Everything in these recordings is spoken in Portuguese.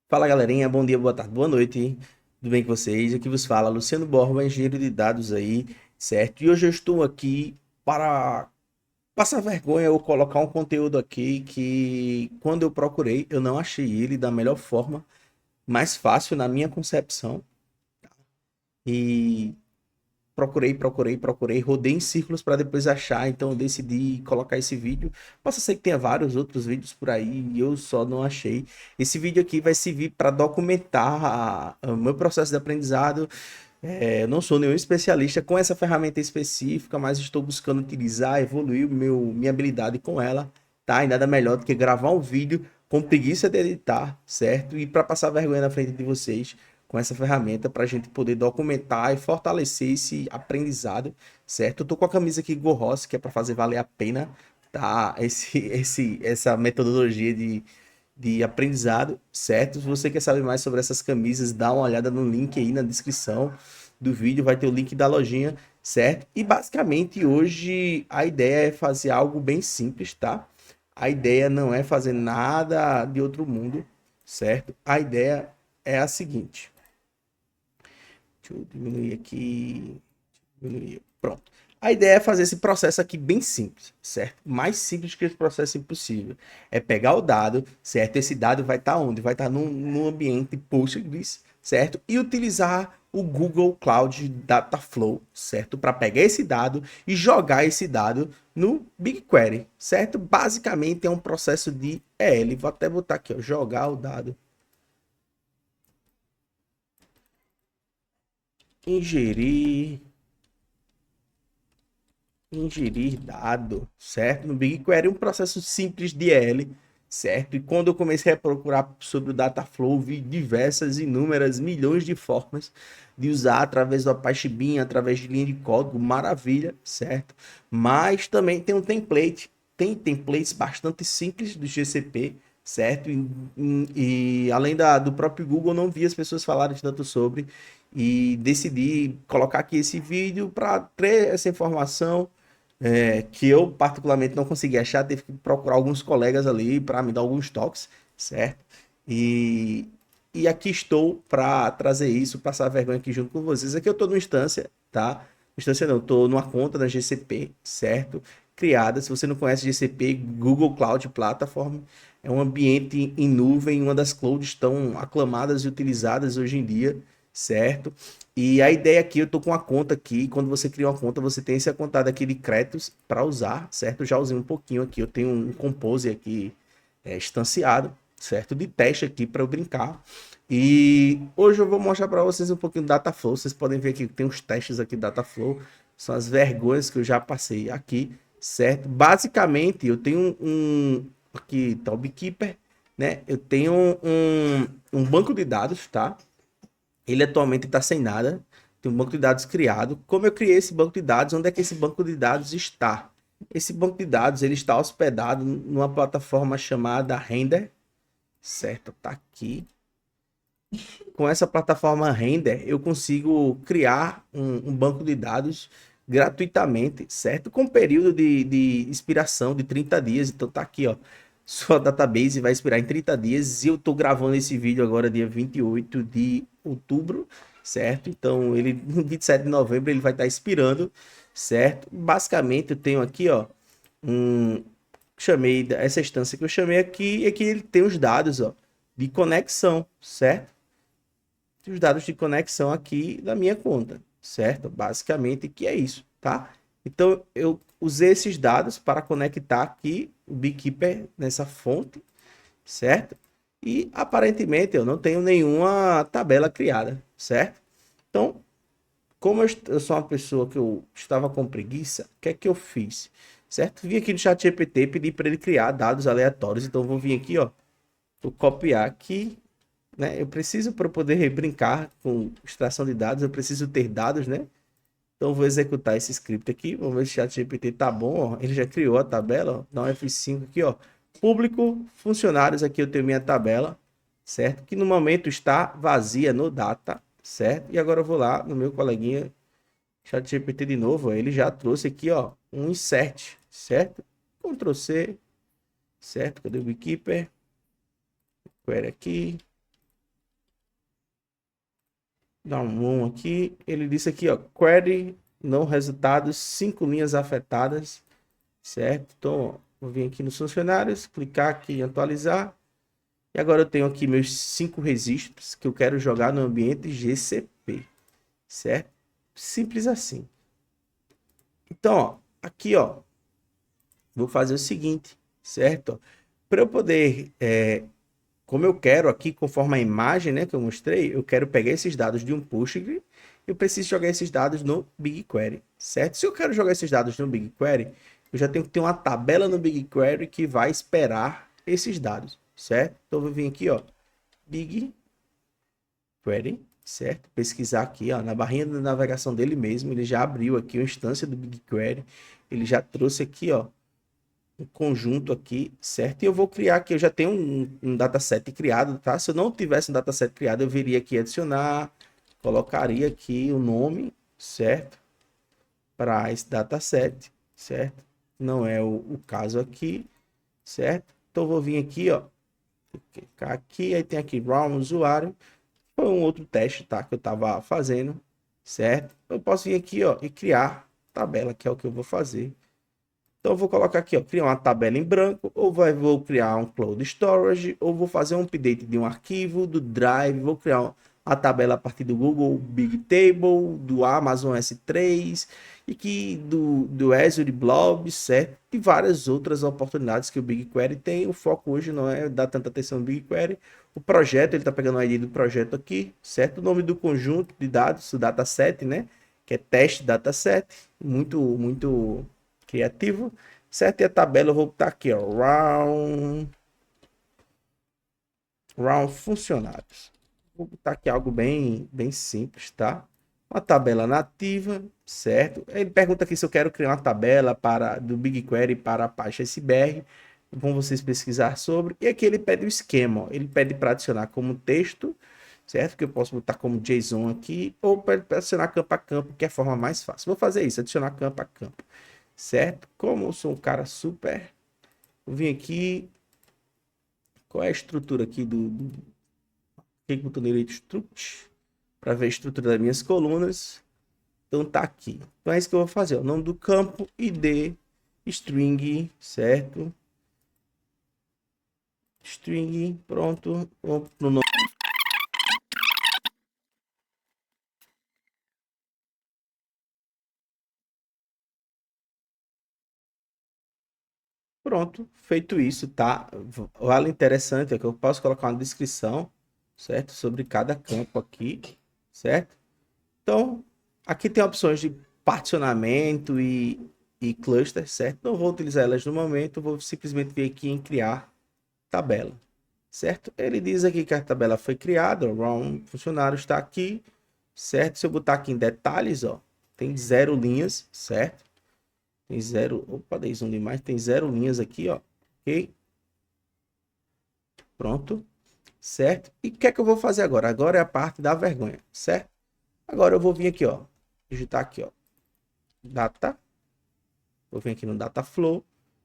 Fala galerinha, bom dia, boa tarde, boa noite, tudo bem com vocês? Aqui vos fala Luciano Borba, engenheiro de dados aí, certo? E hoje eu estou aqui para passar vergonha ou colocar um conteúdo aqui que quando eu procurei eu não achei ele da melhor forma, mais fácil na minha concepção e procurei, rodei em círculos para depois achar, então eu decidi colocar esse vídeo. Possa ser que tenha vários outros vídeos por aí e eu só não achei. Esse vídeo aqui vai servir para documentar o meu processo de aprendizado. Eu não sou nenhum especialista com essa ferramenta específica, mas estou buscando utilizar, evoluir minha habilidade com ela, tá? E nada melhor do que gravar um vídeo com preguiça de editar, certo? E para passar vergonha na frente de vocês com essa ferramenta para a gente poder documentar e fortalecer esse aprendizado, certo? Eu tô com a camisa aqui Go Ross, que é para fazer valer a pena, tá? Essa metodologia de aprendizado, certo? Se você quer saber mais sobre essas camisas, dá uma olhada no link aí na descrição do vídeo, vai ter o link da lojinha, certo? E basicamente hoje a ideia é fazer algo bem simples, tá? A ideia não é fazer nada de outro mundo, certo? A ideia é a seguinte. Deixa eu diminuir aqui. Diminuir. Pronto. A ideia é fazer esse processo aqui bem simples, certo? Mais simples que esse processo impossível. É pegar o dado, certo? Esse dado vai estar onde? Vai estar num ambiente Postgres, certo? E utilizar o Google Cloud Dataflow, certo? Para pegar esse dado e jogar esse dado no BigQuery, certo? Basicamente é um processo de EL. Vou até botar aqui, ó, jogar o dado, ingerir ingerir dado, certo? No BigQuery é um processo simples de EL, certo? E quando eu comecei a procurar sobre o Dataflow, vi diversas, inúmeras, milhões de formas de usar através do Apache Beam, através de linha de código, maravilha, certo? Mas também tem um template, tem templates bastante simples do GCP, certo? E além do próprio Google, não vi as pessoas falarem tanto sobre e decidi colocar aqui esse vídeo para ter essa informação que eu particularmente não consegui achar, teve que procurar alguns colegas ali para me dar alguns toques, certo? E, e aqui estou para trazer isso, passar a vergonha aqui junto com vocês. Aqui eu estou numa instância, tá? Instância não, estou numa conta da GCP, certo? Criada, se você não conhece GCP, Google Cloud Platform, é um ambiente em nuvem, uma das clouds tão aclamadas e utilizadas hoje em dia, certo? E a ideia aqui, eu tô com uma conta aqui, quando você cria uma conta, você tem essa conta aqui de créditos para usar, certo? Eu já usei um pouquinho aqui, eu tenho um Compose aqui instanciado, certo? De teste aqui para eu brincar. E hoje eu vou mostrar para vocês um pouquinho do Dataflow, vocês podem ver aqui que tem uns testes aqui do Dataflow, são as vergonhas que eu já passei aqui, certo? Basicamente, eu tenho aqui tá o Beekeeper, né? Eu tenho um banco de dados, tá? Ele atualmente está sem nada. Tem um banco de dados criado. Como eu criei esse banco de dados? Onde é que esse banco de dados está? Esse banco de dados ele está hospedado numa plataforma chamada Render, certo? Tá aqui. Com essa plataforma Render, eu consigo criar um banco de dados gratuitamente, certo? Com período de expiração de 30 dias. Então tá aqui, ó. Sua database vai expirar em 30 dias e eu tô gravando esse vídeo agora dia 28 de outubro, certo? Então ele no 27 de novembro ele vai estar expirando, certo? Basicamente eu tenho aqui, ó, um chamei essa instância que eu chamei aqui é que ele tem os dados, ó, de conexão, certo? Os dados de conexão aqui da minha conta, certo? Basicamente que é isso, tá? Então eu usei esses dados para conectar aqui o Beekeeper nessa fonte, certo? E aparentemente eu não tenho nenhuma tabela criada, certo? Então, como eu sou uma pessoa que eu estava com preguiça, o que é que eu fiz? Certo? Vim aqui no chat GPT, pedi para ele criar dados aleatórios, então vou vir aqui, ó, vou copiar aqui, né? Eu preciso para poder brincar com extração de dados, eu preciso ter dados, né? Então vou executar esse script aqui, vamos ver se o ChatGPT tá bom, ó. Ele já criou a tabela, ó. Dá um F5 aqui, ó. Público, funcionários, aqui eu tenho minha tabela, certo? Que no momento está vazia no data, certo? E agora eu vou lá no meu coleguinha ChatGPT de novo, ó. Ele já trouxe aqui, ó, um insert, certo? Ctrl C, certo? Cadê o Beekeeper? Query aqui, Dá um aqui. Ele disse aqui, ó, query, não resultados, 5 linhas afetadas, certo? Então, ó, vou vir aqui nos funcionários, clicar aqui em atualizar. E agora eu tenho aqui meus 5 registros que eu quero jogar no ambiente GCP, certo? Simples assim. Então, ó, aqui, ó, vou fazer o seguinte, certo? Para eu poder, como eu quero aqui, conforme a imagem, né, que eu mostrei, eu quero pegar esses dados de um Postgre, eu preciso jogar esses dados no BigQuery, certo? Se eu quero jogar esses dados no BigQuery, eu já tenho que ter uma tabela no BigQuery que vai esperar esses dados, certo? Então eu vou vir aqui, ó, BigQuery, certo? Pesquisar aqui, ó, na barrinha de navegação dele mesmo, ele já abriu aqui uma instância do BigQuery, ele já trouxe aqui, ó, um conjunto aqui, certo? E eu vou criar aqui, eu já tenho um dataset criado, tá? Se eu não tivesse um dataset criado, eu viria aqui adicionar, colocaria aqui o nome, certo? Para esse dataset, certo? Não é o caso aqui, certo? Então eu vou vir aqui, ó, clicar aqui, aí tem aqui round usuário, foi um outro teste, tá? Que eu tava fazendo, certo? Eu posso vir aqui, ó, e criar tabela, que é o que eu vou fazer. Então eu vou colocar aqui, ó, criar uma tabela em branco, ou vou criar um cloud storage, ou vou fazer um update de um arquivo do Drive, vou criar a tabela a partir do Google Big Table, do Amazon S3 e que do Azure Blob, certo? E várias outras oportunidades que o BigQuery tem. O foco hoje não é dar tanta atenção no BigQuery. O projeto, ele está pegando a ID do projeto aqui, certo? O nome do conjunto de dados, o dataset, né? Que é teste dataset, muito criativo, certo? E a tabela eu vou botar aqui, ó, round funcionários. Vou botar aqui algo bem simples, tá? Uma tabela nativa, certo? Ele pergunta aqui se eu quero criar uma tabela do BigQuery para a Apache SBR. Vão vocês pesquisar sobre. E aqui ele pede o esquema, ó. Ele pede para adicionar como texto, certo? Que eu posso botar como JSON aqui, ou para adicionar campo a campo, que é a forma mais fácil. Vou fazer isso, adicionar campo a campo, certo? Como eu sou um cara super, eu vim aqui, qual é a estrutura aqui do clique no botão direito struct, para ver a estrutura das minhas colunas. Então tá aqui. Então é isso que eu vou fazer, o nome do campo, id, string, certo? String, pronto. Vamos pro nome. Pronto, feito isso, tá? Vale interessante é que eu posso colocar uma descrição, certo? Sobre cada campo aqui, certo? Então, aqui tem opções de particionamento e cluster, certo? Não vou utilizar elas no momento, vou simplesmente vir aqui em criar tabela, certo? Ele diz aqui que a tabela foi criada, o funcionário está aqui, certo? Se eu botar aqui em detalhes, ó, tem 0 linhas, certo? Tem 0, opa, dei zoom demais, tem 0 linhas aqui, ó, ok? Pronto, certo? E o que é que eu vou fazer agora? Agora é a parte da vergonha, certo? Agora eu vou vir aqui, ó, digitar aqui, ó, data, vou vir aqui no Dataflow,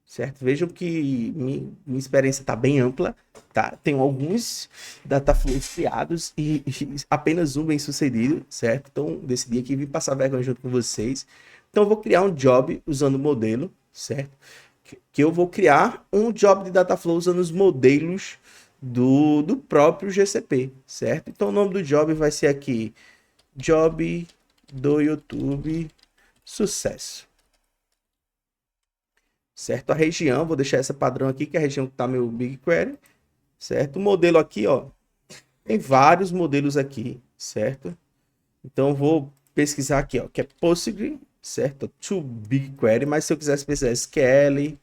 certo? Vejam que minha experiência está bem ampla, tá? Tenho alguns Dataflows criados e apenas um bem sucedido, certo? Então decidi aqui vir passar vergonha junto com vocês. Então eu vou criar um job usando o modelo, certo? Que eu vou criar um job de Dataflow usando os modelos do próprio GCP, certo? Então o nome do job vai ser aqui, job do YouTube sucesso. Certo? A região, vou deixar essa padrão aqui, que é a região que está meu BigQuery, certo? O modelo aqui, ó, tem vários modelos aqui, certo? Então, vou pesquisar aqui, ó, que é Postgre, certo? To BigQuery, mas se eu quisesse pesquisar SQL,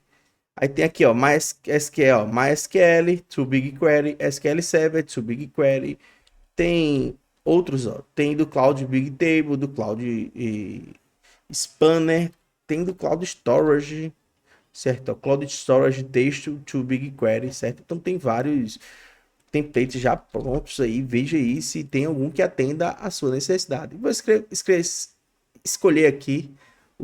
aí tem aqui, ó, MySQL, to BigQuery, SQL Server, to BigQuery, tem outros, ó, tem do Cloud Big Table, do Cloud Spanner, tem do Cloud Storage, certo? O Cloud Storage Texto to BigQuery, certo? Então tem vários templates já prontos aí, veja aí se tem algum que atenda à sua necessidade. Vou escolher aqui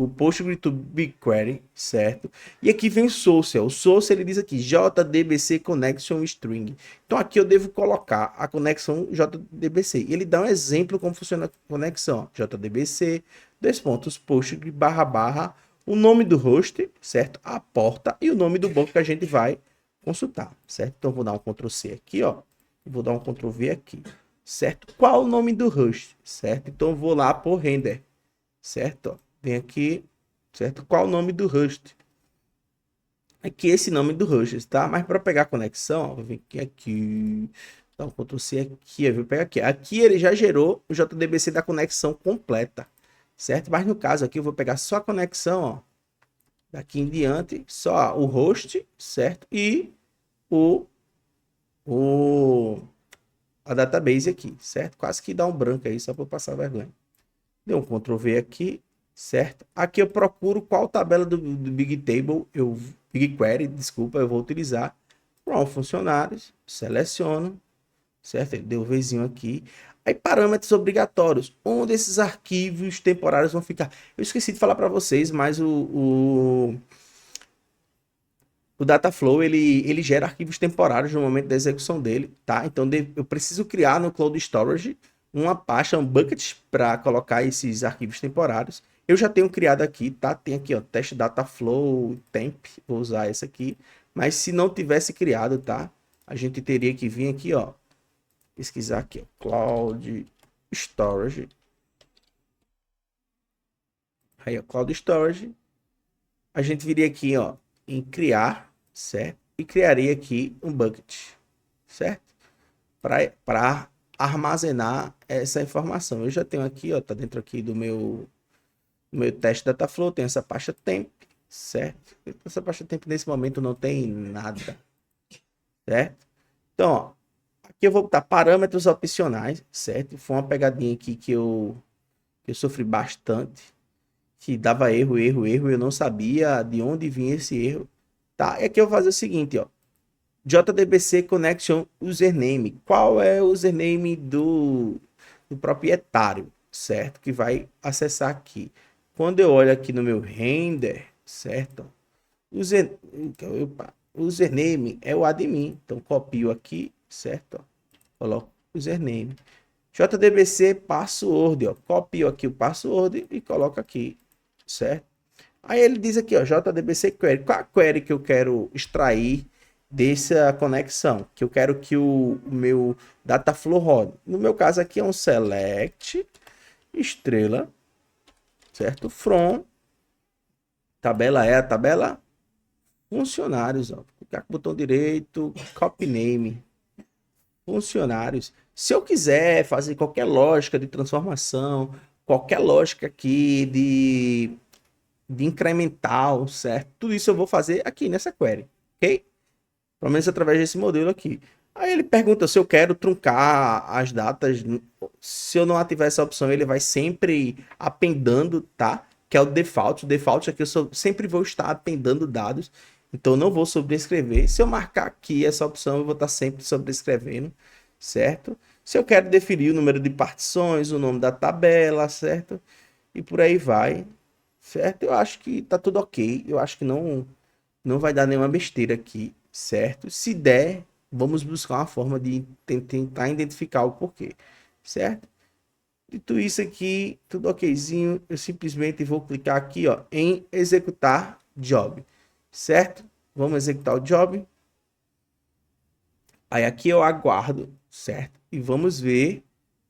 o Postgre to BigQuery, certo? E aqui vem o source, ó. O source ele diz aqui JDBC Connection String. Então aqui eu devo colocar a conexão JDBC. E ele dá um exemplo como funciona a conexão. JDBC, dois pontos, Postgre, barra, barra, o nome do host, certo? A porta e o nome do banco que a gente vai consultar, certo? Então vou dar um Ctrl C aqui, ó. Vou dar um Ctrl V aqui, certo? Qual o nome do host, certo? Então vou lá por render, certo? Ó, vem aqui, certo? Qual o nome do host? Aqui esse nome do host, tá? Mas para pegar a conexão, ó, vou vir aqui, dá um Ctrl C aqui, eu vou pegar aqui. Aqui ele já gerou o JDBC da conexão completa, certo? Mas no caso aqui eu vou pegar só a conexão, ó. Daqui em diante, só o host, certo? E a database aqui, certo? Quase que dá um branco aí, só para passar vergonha. Deu um Ctrl V aqui, certo? Aqui eu procuro qual tabela do BigTable, BigQuery, desculpa, eu vou utilizar. From funcionários, seleciono, certo? Ele deu um Vzinho aqui. Aí parâmetros obrigatórios, onde esses arquivos temporários vão ficar. Eu esqueci de falar para vocês, mas o Dataflow, ele gera arquivos temporários no momento da execução dele, tá? Então, eu preciso criar no Cloud Storage uma pasta, um bucket para colocar esses arquivos temporários. Eu já tenho criado aqui, tá? Tem aqui, ó, teste Dataflow temp, vou usar essa aqui. Mas se não tivesse criado, tá? A gente teria que vir aqui, ó, pesquisar aqui, ó, Cloud Storage. Aí, ó, Cloud Storage. A gente viria aqui, ó, em criar, certo? E criaria aqui um bucket, certo? Para armazenar essa informação. Eu já tenho aqui, ó, tá dentro aqui do meu teste Dataflow, tem essa pasta temp, certo? Essa pasta temp nesse momento não tem nada, certo? Então, ó, aqui eu vou botar parâmetros opcionais, certo? Foi uma pegadinha aqui que eu sofri bastante, que dava erro, eu não sabia de onde vinha esse erro, tá? E aqui eu vou fazer o seguinte, ó, JDBC Connection Username. Qual é o username do proprietário, certo? Que vai acessar aqui. Quando eu olho aqui no meu render, certo? Username é o admin. Então, copio aqui, certo? Coloco username. JDBC password, ó. Copio aqui o password e coloco aqui, certo? Aí ele diz aqui, ó, JDBC query. Qual a query que eu quero extrair dessa conexão? Que eu quero que o meu Dataflow rode. No meu caso aqui é um select estrela, certo? From tabela é a tabela funcionários, ó. Clicar com o botão direito, copy name, funcionários. Se eu quiser fazer qualquer lógica de transformação, qualquer lógica aqui de incremental, certo? Tudo isso eu vou fazer aqui nessa query, ok? Pelo menos através desse modelo aqui. Aí ele pergunta se eu quero truncar as datas. Se eu não ativar essa opção, ele vai sempre apendando, tá? Que é o default. O default é que eu sempre vou estar apendando dados. Então, eu não vou sobrescrever. Se eu marcar aqui essa opção, eu vou estar sempre sobrescrevendo, certo? Se eu quero definir o número de partições, o nome da tabela, certo? E por aí vai, certo? Eu acho que tá tudo ok. Eu acho que não vai dar nenhuma besteira aqui, certo? Se der, vamos buscar uma forma de tentar identificar o porquê, certo? Dito isso aqui, tudo okzinho, eu simplesmente vou clicar aqui, ó, em executar job, certo? Vamos executar o job. Aí aqui eu aguardo, certo? E vamos ver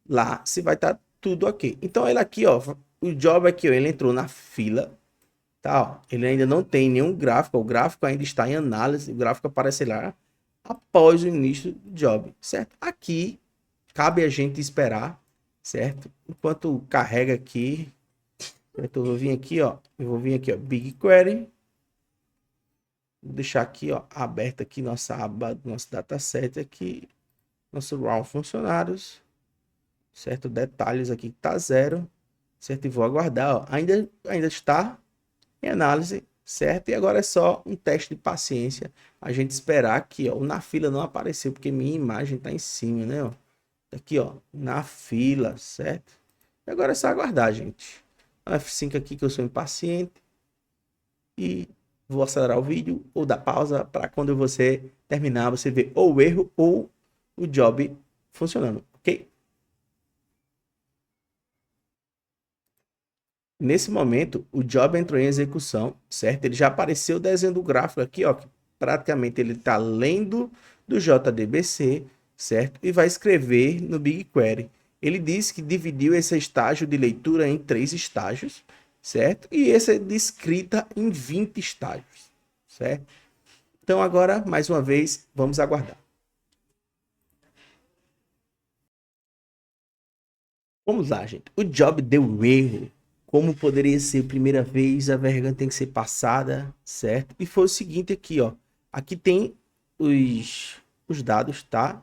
lá se vai estar tudo ok. Então ele aqui, ó, o job aqui, ó, ele entrou na fila, tá, ó, ele ainda não tem nenhum gráfico, o gráfico ainda está em análise, o gráfico aparecerá após o início do job, certo? Aqui cabe a gente esperar, certo? Enquanto carrega aqui, eu vou vir aqui, ó, BigQuery, vou deixar aqui, ó, aberta aqui nossa aba, nosso dataset aqui, nosso round funcionários, certo? Detalhes aqui que tá 0, certo? E vou aguardar, ó, ainda está em análise, certo? E agora é só um teste de paciência. A gente esperar que, ó, o na fila não apareceu, porque minha imagem tá em cima, né? Ó. Aqui, ó, na fila, certo? E agora é só aguardar, gente. F5 aqui que eu sou impaciente e vou acelerar o vídeo ou dar pausa para quando você terminar você ver ou o erro ou o job funcionando, ok? Nesse momento, o job entrou em execução, certo? Ele já apareceu o desenho do gráfico aqui, ó, que praticamente ele está lendo do JDBC, certo? E vai escrever no BigQuery. Ele diz que dividiu esse estágio de leitura em 3 estágios, certo? E esse é de escrita em 20 estágios, certo? Então agora, mais uma vez, vamos aguardar. Vamos lá, gente. O job deu erro. Como poderia ser a primeira vez, a vergonha tem que ser passada, certo? E foi o seguinte aqui, ó. Aqui tem os dados, tá?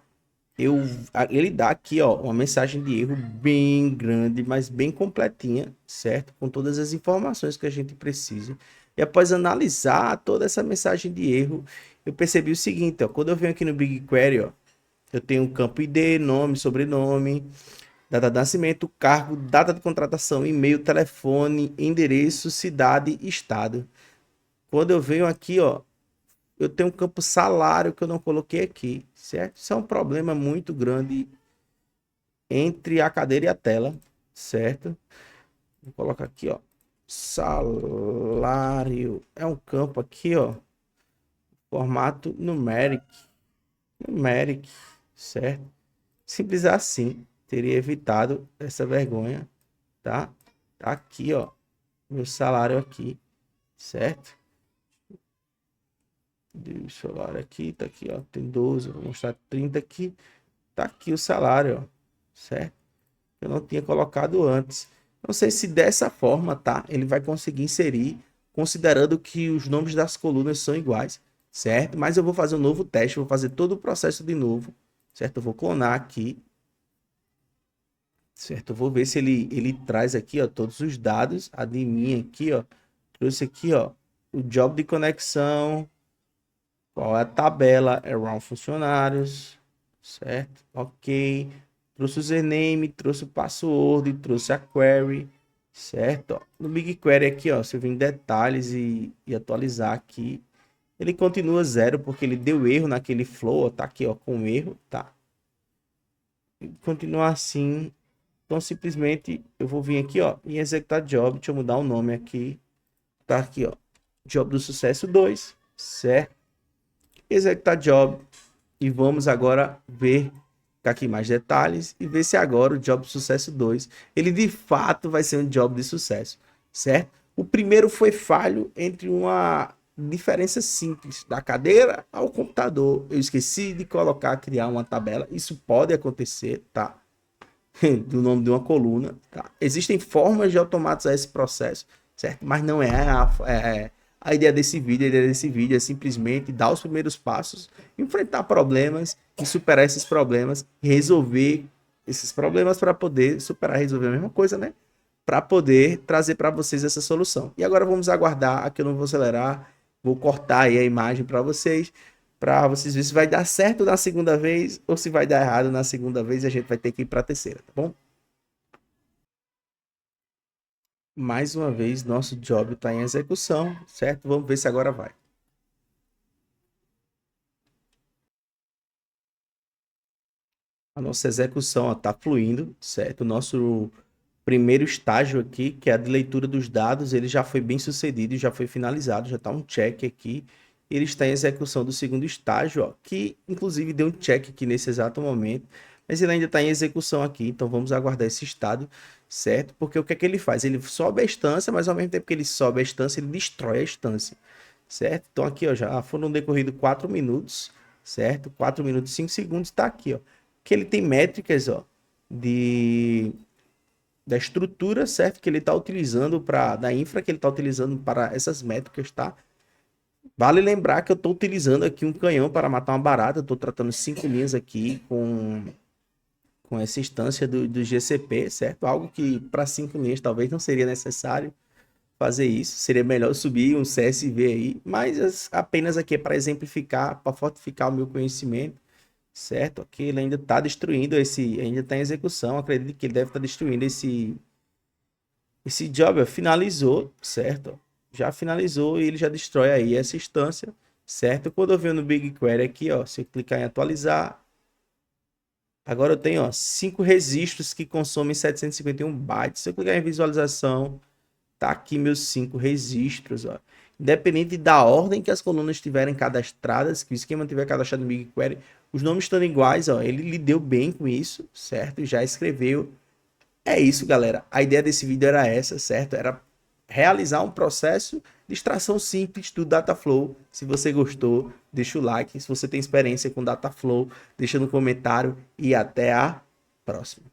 Ele dá aqui, ó, uma mensagem de erro bem grande, mas bem completinha, certo? Com todas as informações que a gente precisa. E após analisar toda essa mensagem de erro, eu percebi o seguinte, ó. Quando eu venho aqui no BigQuery, ó, eu tenho um campo ID, nome, sobrenome, data de nascimento, cargo, data de contratação, e-mail, telefone, endereço, cidade e estado. Quando eu venho aqui, ó, eu tenho um campo salário que eu não coloquei aqui, certo? Isso é um problema muito grande entre a cadeira e a tela, certo? Vou colocar aqui, ó, salário. É um campo aqui, ó, formato numeric, certo? Simples assim, teria evitado essa vergonha, tá? Tá aqui, ó, meu salário aqui, certo? O salário aqui, tá aqui, ó, tem 12, vou mostrar 30 aqui, tá aqui o salário, ó, certo? Eu não tinha colocado antes. Não sei se dessa forma, tá? Ele vai conseguir inserir, considerando que os nomes das colunas são iguais, certo? Mas eu vou fazer um novo teste, vou fazer todo o processo de novo, certo? Eu vou clonar aqui, certo? Eu vou ver se ele traz aqui, ó, todos os dados, a de mim aqui, ó, trouxe aqui, ó, o job de conexão, qual é a tabela, around funcionários, certo? Ok. Trouxe o username, trouxe o password, trouxe a query, certo? Ó, no BigQuery aqui, ó, se eu vir em detalhes e atualizar aqui, ele continua zero porque ele deu erro naquele flow, ó, tá aqui, ó, com erro, tá? E continua assim. Então, simplesmente, eu vou vir aqui, ó, em executar job, deixa eu mudar o nome aqui, tá aqui, ó, job do sucesso 2, certo? Executar job. E vamos agora ver aqui mais detalhes e ver se agora o Job Sucesso 2 ele de fato vai ser um job de sucesso, certo? O primeiro foi falho entre uma diferença simples da cadeira ao computador. Eu esqueci de colocar, criar uma tabela. Isso pode acontecer, tá? Do nome de uma coluna, tá? Existem formas de automatizar esse processo, certo? Mas não é a ideia desse vídeo. A ideia desse vídeo é simplesmente dar os primeiros passos, enfrentar problemas e superar esses problemas, resolver esses problemas para poder superar e resolver a mesma coisa, né? Para poder trazer para vocês essa solução. E agora vamos aguardar, aqui eu não vou acelerar, vou cortar aí a imagem para vocês verem se vai dar certo na segunda vez ou se vai dar errado na segunda vez e a gente vai ter que ir para a terceira, tá bom? Mais uma vez, nosso job está em execução, certo? Vamos ver se agora vai. A nossa execução está fluindo, certo? O nosso primeiro estágio aqui, que é a de leitura dos dados, ele já foi bem sucedido, já foi finalizado, já está um check aqui. Ele está em execução do segundo estágio, ó, que inclusive deu um check aqui nesse exato momento, mas ele ainda está em execução aqui, então vamos aguardar esse estado, certo? Porque o que é que ele faz? Ele sobe a instância, mas ao mesmo tempo que ele sobe a instância, ele destrói a instância, certo? Então aqui, ó, já foram decorridos 4 minutos, certo? 4 minutos e 5 segundos, está aqui, ó, que ele tem métricas, ó, de da estrutura, certo? Que ele está utilizando da infra que ele está utilizando para essas métricas, tá? Vale lembrar que eu estou utilizando aqui um canhão para matar uma barata. Eu estou tratando 5 linhas aqui com essa instância do GCP, certo? Algo que para 5 linhas talvez não seria necessário fazer isso. Seria melhor subir um CSV aí, mas apenas aqui é para exemplificar, para fortificar o meu conhecimento, certo? Aqui ele ainda está destruindo ainda está em execução. Acredito que ele deve estar destruindo Esse job, ó, finalizou, certo? Já finalizou e ele já destrói aí essa instância, certo? Quando eu venho no BigQuery aqui, ó, se eu clicar em atualizar, agora eu tenho, ó, 5 registros que consomem 751 bytes. Se eu clicar em visualização, tá aqui meus 5 registros, ó. Independente da ordem que as colunas estiverem cadastradas, que o esquema tiver cadastrado no BigQuery, os nomes estando iguais, ó, ele lidou bem com isso, certo? Já escreveu. É isso, galera. A ideia desse vídeo era essa, certo? Era realizar um processo de extração simples do Dataflow. Se você gostou, deixa o like. Se você tem experiência com Dataflow, deixa no comentário e até a próxima.